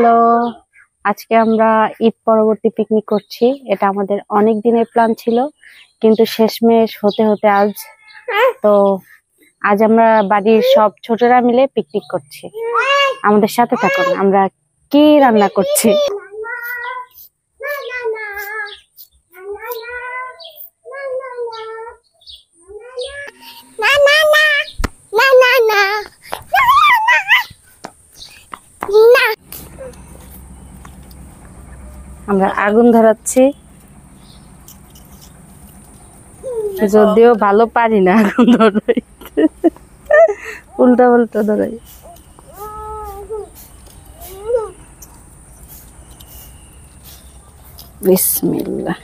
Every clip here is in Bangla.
হ্যালো, আজকে আমরা ঈদ পরবর্তী পিকনিক করছি। এটা আমাদের অনেক দিনের প্ল্যান ছিল, কিন্তু শেষমেশ হতে হতে আজ আমরা বাড়ির সব ছোটরা মিলে পিকনিক করছি। আমাদের সাথে থাকুন, আমরা কি রান্না করছি। আমরা আগুন ধরাচ্ছি, যদিও ভালো পারি না আগুন ধরাই, উল্টা পাল্টা ধরাই। বিসমিল্লাহ।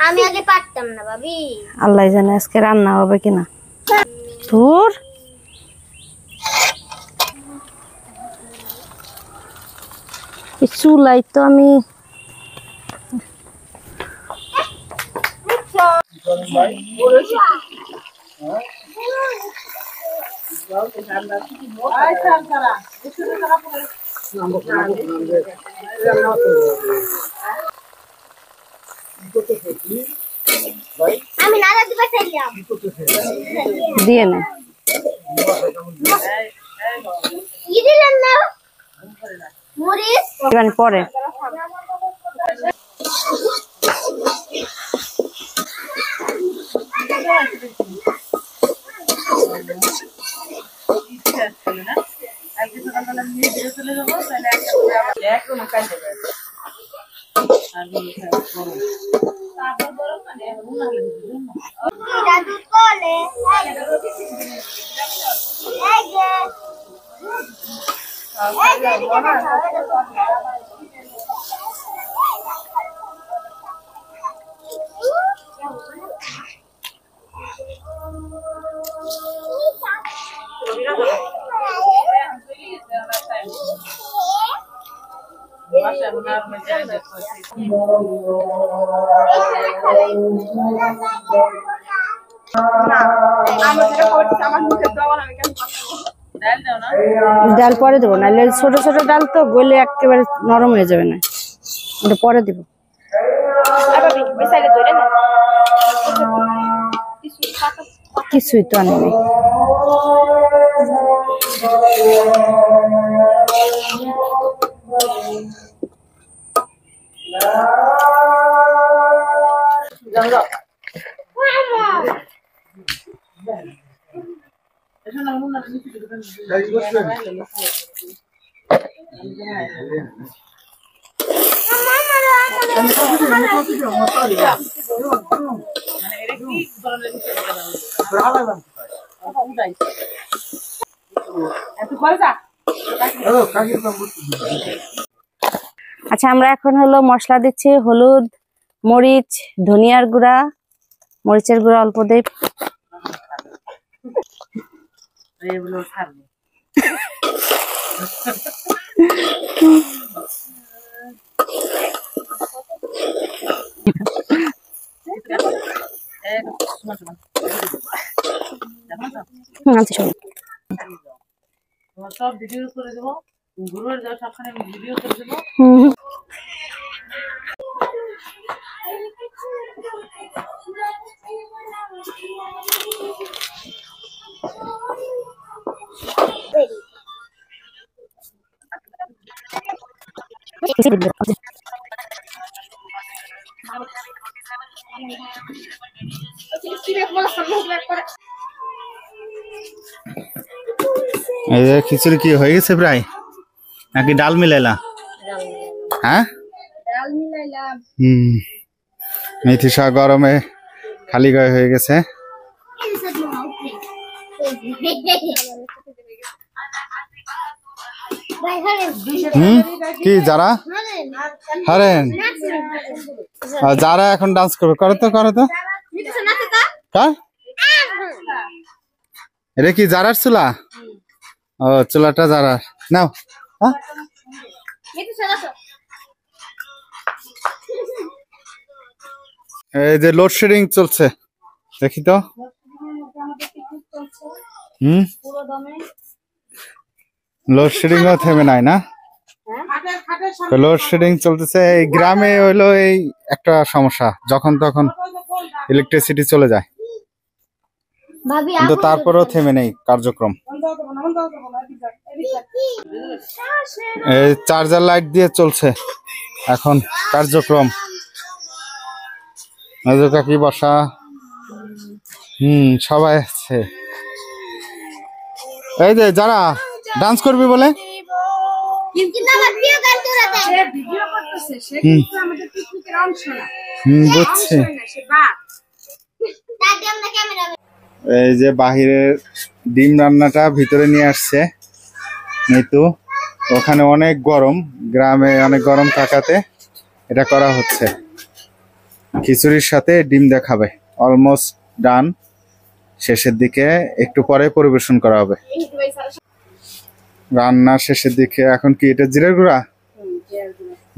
আমি আগে পারতাম না ভাবি। আল্লাহ জানে আজকে রান্না হবে কিনা। তোর চুলাই তো আমি আমি না দিতে চাইলাম দিয়ে না কি দিলেন না মরিচ পরে ডাল পরে দেবো, নাহলে ছোট ছোট ডাল তো গলে একেবারে নরম হয়ে যাবে না, ওটা পরে দেবো। কিছুই তো আনেনি। আচ্ছা, আমরা এখন হলো মশলা দিচ্ছি। হলুদ, মরিচ, ধনিয়ার গুঁড়া, মরিচের গুঁড়া অল্প দেই। সব ভিডিও করে দেবো, ঘুরে যাও সবখানে ভিডিও করে দেবো। খিচুড়ি কি হয়ে গেছে প্রায়, নাকি ডাল মিলাইলা? হ্যাঁ, মেথি শাক গরমে খালি গায়ে হয়ে গেছে। কি যারা হারেন যারা এখন ডান্স করবে, করো তো করো তো। এটা কি যারার চুলা? ও, চুলাটা যারার। নাও, এই যে লোডশেডিং চলছে, দেখি তো। হুম, লোডশেডিং ও থেমে নাই না? লোডশেডিং চলতেছে এই গ্রামে, হইলো এই একটা সমস্যা, যখন তখন ইলেকট্রিসিটি চলে যায়, ভাবি কিন্তু তারপরেও থেমে নেই কার্যক্রম। এই চার্জার লাইট দিয়ে চলছে এখন কার্যক্রম। কাকি বসা, সবাই আছে। এই যে যারা ডান্স করবি বলে, কিন্তু আমার প্রিয় গান তোরা দেখ ভিডিও করতেছে, সে হুম। কিন্তু আমাদের পিকনিকের অংশ না। বুঝছি। সে বাদ। দাদি আমরা ক্যামেরা এই যে বাহিরের ডিম রান্নাটা ভিতরে নিয়ে আসছে নিতু। ওখানে অনেক গরম, গ্রামে অনেক গরম থাকাতে এটা করা হচ্ছে। খিচুড়ির সাথে ডিম দেখাবে, অলমোস্ট ডান, শেষের দিকে একটু পরে পরিবেশন করা হবে। রান্না শেষের দিকে। এখন কি এটা জিরার গুঁড়া?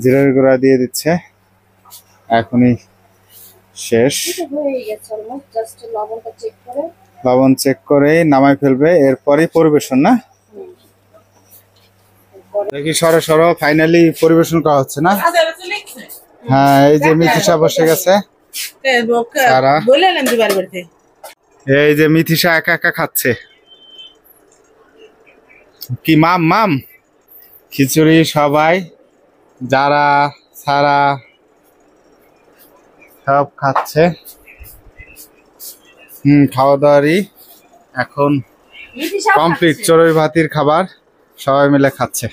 জিরার গুঁড়া দিয়ে দিচ্ছে, এখনই শেষ। লবণ চেক করে নামাই ফেলবে, এরপরই পরিবেশন না? দেখি সরো সরো, ফাইনালি পরিবেশন করা হচ্ছে না? হ্যাঁ, এই যে মিথিশা বসে গেছে। সারা। এই যে মিথিশা একা একা খাচ্ছে। কি মাম মাম খিচুড়ি সবাই, যারা সারা সব খাচ্ছে। খাওয়া দাওয়ারই এখন কমপ্লিট, চড়ুই ভাতির খাবার সবাই মিলে খাচ্ছে।